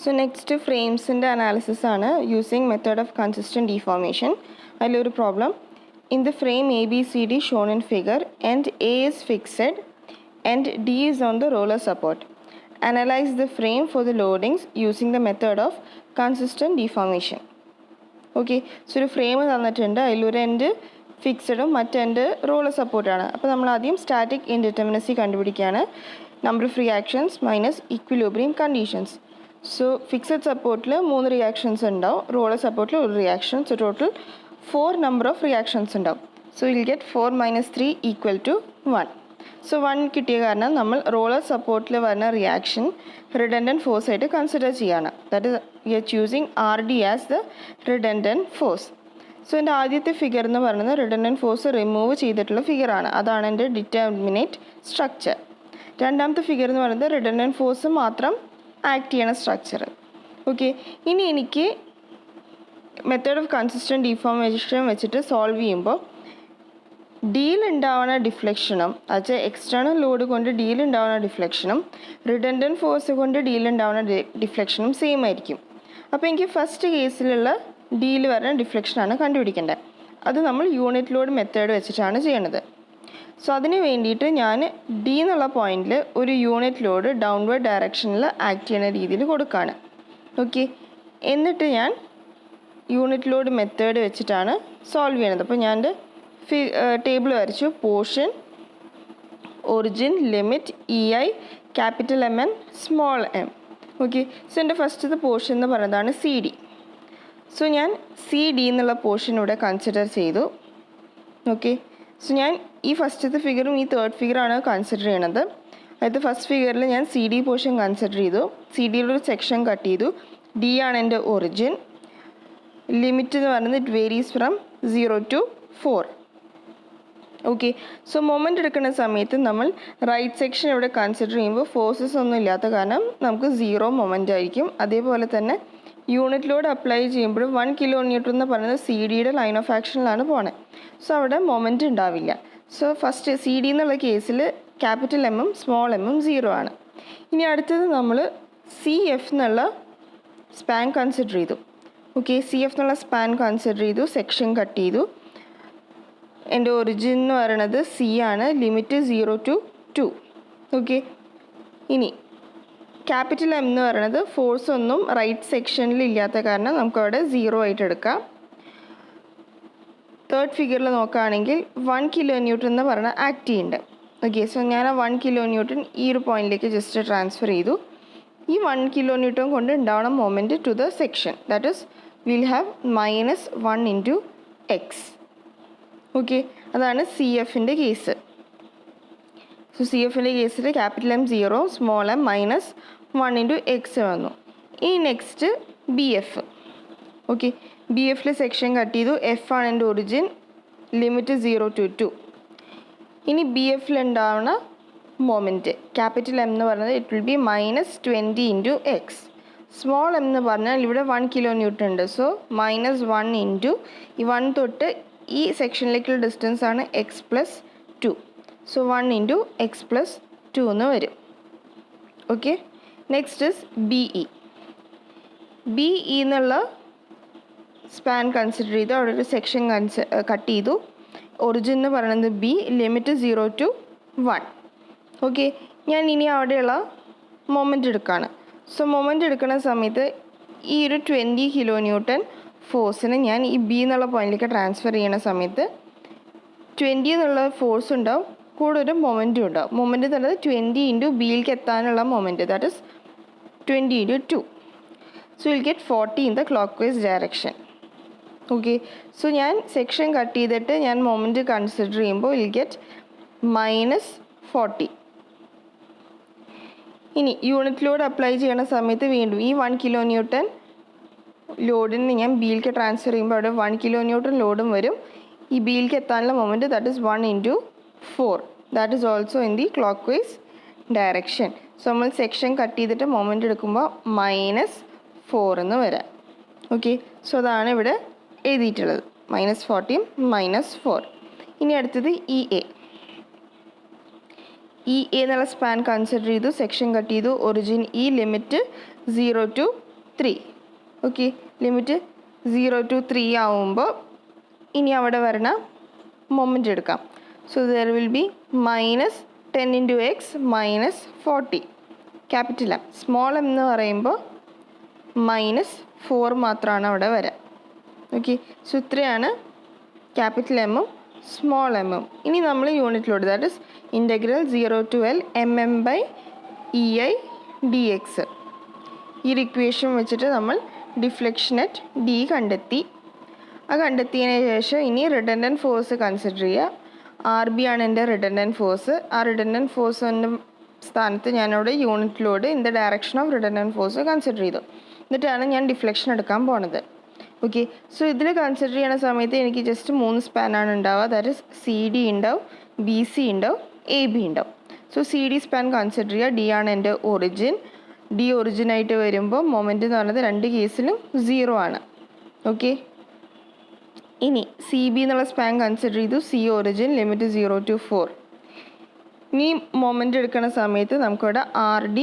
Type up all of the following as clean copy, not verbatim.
So next frames in the analysis ആണ് using method of consistent deformation. അതിലൊരു problem. In the frame ABCD shown in figure, end A is fixed and D is on the roller support. Analyze the frame for the loadings using the method of consistent deformation. Okay, so ഒരു frame തന്നിട്ടുണ്ട്, അതിലൊരു end ഫിക്സഡും മറ്റേ end roller സപ്പോർട്ടാണ്. അപ്പോൾ നമ്മൾ ആദ്യം static indeterminacy കണ്ടുപിടിക്കുകയാണ്. Number of reactions minus equilibrium conditions. So fixed സപ്പോർട്ടിൽ 3 റിയാക്ഷൻസ് ഉണ്ടാവും, റോളർ സപ്പോർട്ടിൽ 1 reaction. So total 4 number of reactions ഉണ്ടാവും. So will get 4 - 3 = 1. സോ 1 കിട്ടിയ കാരണം നമ്മൾ റോളർ സപ്പോർട്ടിൽ വരുന്ന റിയാക്ഷൻ റിഡൻഡൻറ്റ് ഫോഴ്സ് ആയിട്ട് കൺസിഡർ ചെയ്യാണ്. That is we are choosing RD as the redundant force. So എൻ്റെ ആദ്യത്തെ ഫിഗർ എന്ന് പറയുന്നത് റിഡൻഡൻറ്റ് ഫോഴ്സ് റിമൂവ് ചെയ്തിട്ടുള്ള ഫിഗറാണ്. അതാണ് എൻ്റെ ഡിറ്റർമിനേറ്റ് സ്ട്രക്ചർ. രണ്ടാമത്തെ ഫിഗർ എന്ന് പറയുന്നത് റിഡൻഡൻറ്റ് ഫോഴ്സ് മാത്രം ആക്ട് ചെയ്യണ സ്ട്രക്ചർ. ഓക്കെ, ഇനി എനിക്ക് മെത്തേഡ് ഓഫ് കൺസിസ്റ്റൻറ്റ് ഡീഫോർമേഷൻ വെച്ചിട്ട് സോൾവ് ചെയ്യുമ്പോൾ ഡിയിലുണ്ടാവുന്ന ഡിഫ്ലക്ഷനും അത് എക്സ്റ്റേണൽ ലോഡ് കൊണ്ട് ഡിയിലുണ്ടാവുന്ന ഡിഫ്ലക്ഷനും റിഡൻഡൻറ്റ് ഫോഴ്സ് കൊണ്ട് ഡിയിലുണ്ടാവുന്ന ഡിഫ്ലക്ഷനും സെയിം ആയിരിക്കും. അപ്പോൾ എനിക്ക് ഫസ്റ്റ് കേസിലുള്ള ഡിയിൽ വരുന്ന ഡിഫ്ലക്ഷനാണ് കണ്ടുപിടിക്കേണ്ടത്. അത് നമ്മൾ യൂണിറ്റ് ലോഡ് മെത്തേഡ് വെച്ചിട്ടാണ് ചെയ്യണത്. സോ അതിന് വേണ്ടിയിട്ട് ഞാൻ ഡി എന്നുള്ള പോയിന്റിൽ ഒരു യൂണിറ്റ് ലോഡ് ഡൗൺവേർഡ് ഡയറക്ഷനിൽ ആക്ട് ചെയ്യുന്ന രീതിയിൽ കൊടുക്കുകയാണ്. ഓക്കെ, എന്നിട്ട് ഞാൻ യൂണിറ്റ് ലോഡ് മെത്തേഡ് വെച്ചിട്ടാണ് സോൾവ് ചെയ്യണത്. അപ്പോൾ ഞാൻ ടേബിൾ വരച്ചു. Portion, origin, limit, EI, capital MN, small m. Okay, so എൻ്റെ ഫസ്റ്റത്തെ പോർഷൻ എന്ന് പറയുന്നതാണ് CD. സോ ഞാൻ CD എന്നുള്ള പോർഷൻ ഇവിടെ കൺസിഡർ ചെയ്തു. ഓക്കെ, സോ ഞാൻ ഈ ഫസ്റ്റത്തെ ഫിഗറും ഈ തേർഡ് ഫിഗറാണ് കൺസിഡർ ചെയ്യണത്. അതായത് ഫസ്റ്റ് ഫിഗറിൽ ഞാൻ CD പോർഷൻ കൺസിഡർ ചെയ്തു. CDയിലൊരു സെക്ഷൻ കട്ട് ചെയ്തു. D ആണ് എൻ്റെ ഒറിജിൻ. ലിമിറ്റ് എന്ന് പറയുന്നത് it varies from 0 to 4. Okay, so moment എടുക്കുന്ന സമയത്ത് നമ്മൾ റൈറ്റ് സെക്ഷൻ ഇവിടെ കൺസിഡർ ചെയ്യുമ്പോൾ ഫോഴ്സസ് ഒന്നും ഇല്ലാത്ത കാരണം നമുക്ക് 0 മൊമെൻ്റ് ആയിരിക്കും. അതേപോലെ തന്നെ യൂണിറ്റ് ലോഡ് അപ്ലൈ ചെയ്യുമ്പോഴും 1 kN എന്ന് പറയുന്നത് CDയുടെ ലൈൻ ഓഫ് ആക്ഷനിലാണ് പോണത്. സോ അവിടെ മൊമെൻ്റ് ഉണ്ടാവില്ല. സോ ഫസ്റ്റ് CD എന്നുള്ള കേസിൽ ക്യാപിറ്റൽ M ഉം സ്മോൾ m ഉം 0 ആണ്. ഇനി അടുത്തത് നമ്മൾ CF എന്നുള്ള സ്പാൻ കൺസിഡർ ചെയ്തു. ഓക്കെ, CF എന്നുള്ള സ്പാൻ കൺസിഡർ ചെയ്തു, സെക്ഷൻ കട്ട് ചെയ്തു. എൻ്റെ ഒറിജിൻ എന്ന് പറയുന്നത് C ആണ്, ലിമിറ്റ് 0 to 2. ഓക്കെ, ഇനി ക്യാപിറ്റൽ M എന്ന് പറയുന്നത് ഫോഴ്സ് ഒന്നും റൈറ്റ് സെക്ഷനിൽ ഇല്ലാത്ത കാരണം നമുക്കവിടെ 0 ആയിട്ട് എടുക്കാം. തേർഡ് ഫിഗറിൽ നോക്കുകയാണെങ്കിൽ 1 kN എന്ന് പറഞ്ഞ ആക്ട് ചെയ്യുന്നുണ്ട്. ഓക്കെ, സോ ഞാൻ ആ 1 kN ഈ ഒരു പോയിന്റിലേക്ക് ജസ്റ്റ് ട്രാൻസ്ഫർ ചെയ്തു. ഈ 1 kN കൊണ്ട് ഉണ്ടാവണ moment to the section, that is will have -1 × x. Okay, അതാണ് CFൻ്റെ കേസ്. സോ CFൻ്റെ കേസിൽ capital M 0, small m -1 × x വന്നു. ഇനി നെക്സ്റ്റ് BF. ഓക്കെ, BFൽ സെക്ഷൻ കട്ട് ചെയ്തു. F ആണ് എൻ്റെ ഒറിജിൻ, ലിമിറ്റ് 0 to 2. ഇനി BFൽ ഉണ്ടാവുന്ന മൊമെൻറ്റ് ക്യാപിറ്റൽ M എന്ന് പറയുന്നത് it will be -20 × x. Small m എന്ന് പറഞ്ഞാൽ ഇവിടെ 1 kN ഉണ്ട്. സോ -1 × ഈ 1 തൊട്ട് ഈ സെക്ഷനിലേക്കുള്ള ഡിസ്റ്റൻസ് ആണ് x + 2. സോ 1 × x + 2 എന്ന് വരും. Okay, next is BE. BE എന്നുള്ള സ്പാൻ കൺസിഡർ ചെയ്തു. അവിടെ ഒരു സെക്ഷൻ കട്ട് ചെയ്തു. ഒറിജിൻ എന്ന് പറയുന്നത് B, ലിമിറ്റ് 0 to 1. ഓക്കെ, ഞാൻ ഇനി അവിടെയുള്ള മൊമെൻ്റ് എടുക്കുകയാണ്. സോ മൊമെൻ്റ് എടുക്കുന്ന സമയത്ത് ഈ ഒരു 20 kN ഫോഴ്സിന് ഞാൻ ഈ B എന്നുള്ള പോയിന്റിലേക്ക് ട്രാൻസ്ഫർ ചെയ്യുന്ന സമയത്ത് 20 എന്നുള്ള ഫോഴ്സ് ഉണ്ടാവും, കൂടെ ഒരു മൊമെൻറ്റും ഉണ്ടാവും. മൊമെൻറ്റ് എന്നുള്ളത് 20 × Bയിലേക്ക് എത്താനുള്ള moment, that is 20 × 2. So will get 40 in the clock vice direction. Okay, so ഞാൻ സെക്ഷൻ കട്ട് ചെയ്തിട്ട് ഞാൻ മൊമെൻറ്റ് കൺസിഡർ ചെയ്യുമ്പോൾ വിൽ ഗെറ്റ് -40. ഇനി യൂണിറ്റ് ലോഡ് അപ്ലൈ ചെയ്യുന്ന സമയത്ത് വീണ്ടും ഈ 1 kN ലോഡിന് ഞാൻ ബിയിലേക്ക് ട്രാൻസ്ഫർ ചെയ്യുമ്പോൾ അവിടെ 1 kN ലോഡും വരും. ഈ ബിയിലേക്ക് എത്താനുള്ള moment that is 1 × 4. That is also in the clock vice direction. So നമ്മൾ സെക്ഷൻ കട്ട് ചെയ്തിട്ട് മൊമെൻറ്റ് എടുക്കുമ്പോൾ -4 എന്ന് വരാം. ഓക്കെ, സോ അതാണ് ഇവിടെ എഴുതിയിട്ടുള്ളത്, -40 -4. ഇനി അടുത്തത് EA. EA എന്നുള്ള സ്പാൻ കൺസിഡർ ചെയ്തു, സെക്ഷൻ കട്ട് ചെയ്തു. Origin E, limit 0 to 3. Okay, limit 0 to 3 ആവുമ്പോൾ ഇനി അവിടെ വരണ മൊമെൻ്റ് എടുക്കാം. So there will be -10 into x -40. Capital M. Small M എന്ന് പറയുമ്പോൾ -4 മാത്രമാണ് അവിടെ വരാം. ഓക്കെ, സോ ഇത്രയാണ് ക്യാപിറ്റൽ എമ്മും സ്മോൾ എമ്മും. ഇനി നമ്മൾ യൂണിറ്റിലോട്ട്, that is integral 0 to L mm/EI dx. ഈ ഇക്വേഷൻ വെച്ചിട്ട് നമ്മൾ ഡിഫ്ലക്ഷൻ അറ്റ് ഡി കണ്ടെത്തി. അത് കണ്ടെത്തിയതിന് ശേഷം ഇനി റിഡൻഡൻറ്റ് ഫോഴ്സ് കൺസിഡർ ചെയ്യുക. RB ആണ് എൻ്റെ റിഡൻഡൻറ്റ് ഫോഴ്സ്. ആ റിഡൻഡൻറ്റ് ഫോഴ്സിൻ്റെ സ്ഥാനത്ത് ഞാനവിടെ unit load in the direction of redundant force consider ചെയ്തു. എന്നിട്ടാണ് ഞാൻ ഡിഫ്ലക്ഷൻ എടുക്കാൻ പോണത്. ഓക്കെ, സോ ഇതിൽ കൺസിഡർ ചെയ്യുന്ന സമയത്ത് എനിക്ക് ജസ്റ്റ് 3 സ്പാനാണ് ഉണ്ടാവുക. ദാറ്റ് ഇസ് CD ഉണ്ടാവും, BC ഉണ്ടാവും, AB ഉണ്ടാവും. സോ CD സ്പാൻ കൺസിഡർ ചെയ്യുക. D ആണ് എൻ്റെ ഒറിജിൻ. D ഒറിജിനായിട്ട് വരുമ്പോൾ മൊമെൻ്റ് എന്ന് പറയുന്നത് 2 കേസിലും 0 ആണ്. ഓക്കെ, ഇനി CB എന്നുള്ള സ്പാൻ കൺസിഡർ ചെയ്തു. C origin, limit 0 to 4. ഇനി മൊമെൻ്റ് എടുക്കുന്ന സമയത്ത് നമുക്കിവിടെ RD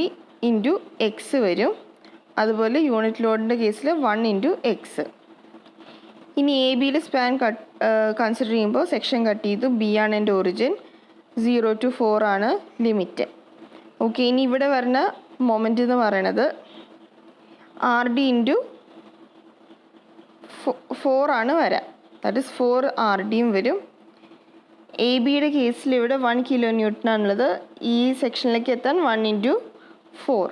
ഇൻറ്റു എക്സ് വരും. അതുപോലെ യൂണിറ്റ് ലോഡിൻ്റെ കേസിൽ 1 into x. ഇനി AB സ്പാൻ കൺസിഡർ ചെയ്യുമ്പോൾ സെക്ഷൻ കട്ട് ചെയ്തു. B ആണ് എൻ്റെ ഒറിജിൻ, 0 to 4 ആണ് ലിമിറ്റ്. ഓക്കെ, ഇനി ഇവിടെ വരുന്ന മൊമെൻ്റ് എന്ന് പറയണത് RD ഇൻറ്റു 4 ആണ് വരാം. ദാറ്റ് ഇസ് 4 RDയും വരും. ABയുടെ കേസിൽ ഇവിടെ 1 kN ആണുള്ളത്. ഈ സെക്ഷനിലേക്ക് എത്താൻ 1 into 4,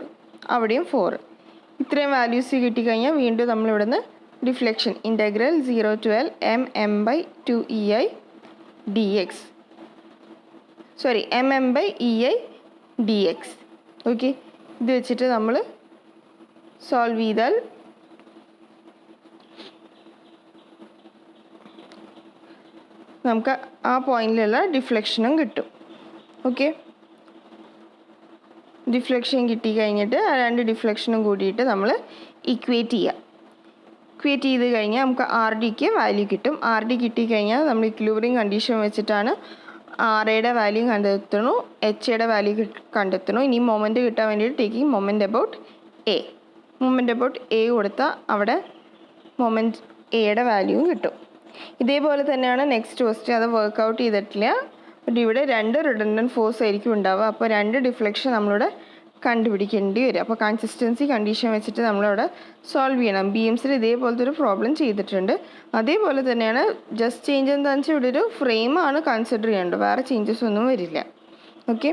അവിടെയും 4. ഇത്രയും വാല്യൂസ് കിട്ടിക്കഴിഞ്ഞാൽ വീണ്ടും നമ്മളിവിടെ നിന്ന് deflection integral 0 to L mm/2EI dx, sorry mm/EI dx. Okay, ഇത് വെച്ചിട്ട് നമ്മൾ സോൾവ് ചെയ്താൽ നമുക്ക് ആ പോയിന്റിലുള്ള ഡിഫ്ലക്ഷനും കിട്ടും. ഓക്കെ, ഡിഫ്ലക്ഷൻ കിട്ടിക്കഴിഞ്ഞിട്ട് ആ 2 ഡിഫ്ലക്ഷനും കൂടിയിട്ട് നമ്മൾ ഇക്വേറ്റ് ചെയ്യുക. ഇക്വേറ്റ് ചെയ്ത് കഴിഞ്ഞാൽ നമുക്ക് RDക്ക് വാല്യൂ കിട്ടും. RD കിട്ടിക്കഴിഞ്ഞാൽ നമ്മൾ ഇക്വിലിബ്രിയം കണ്ടീഷൻ വെച്ചിട്ടാണ് RAയുടെ വാല്യൂ കണ്ടെത്തുന്നു, HAയുടെ വാല്യൂ കണ്ടെത്തുന്നു. ഇനി മൊമെൻറ്റ് കിട്ടാൻ വേണ്ടിയിട്ട് taking moment about A. Moment about A കൊടുത്താൽ അവിടെ മൊമെൻറ്റ് Aയുടെ വാല്യൂവും കിട്ടും. ഇതേപോലെ തന്നെയാണ് നെക്സ്റ്റ് ക്വസ്റ്റ്യൻ. അത് വർക്കൗട്ട് ചെയ്തിട്ടില്ല. ബട്ട് ഇവിടെ 2 റിഡൻഡൻറ്റ് ഫോഴ്സ് ആയിരിക്കും ഉണ്ടാവുക. അപ്പോൾ 2 ഡിഫ്ലക്ഷൻ നമ്മളിവിടെ കണ്ടുപിടിക്കേണ്ടി വരും. അപ്പോൾ കൺസിസ്റ്റൻസി കണ്ടീഷൻ വെച്ചിട്ട് നമ്മളവിടെ സോൾവ് ചെയ്യണം. BMSൽ ഇതേപോലത്തെ ഒരു പ്രോബ്ലം ചെയ്തിട്ടുണ്ട്. അതേപോലെ തന്നെയാണ്. ജസ്റ്റ് ചേഞ്ച് എന്താണെന്ന് വെച്ചാൽ ഇവിടെ ഒരു ഫ്രെയിമാണ് കൺസിഡർ ചെയ്യേണ്ടത്, വേറെ ചേഞ്ചസ് ഒന്നും വരില്ല. ഓക്കെ.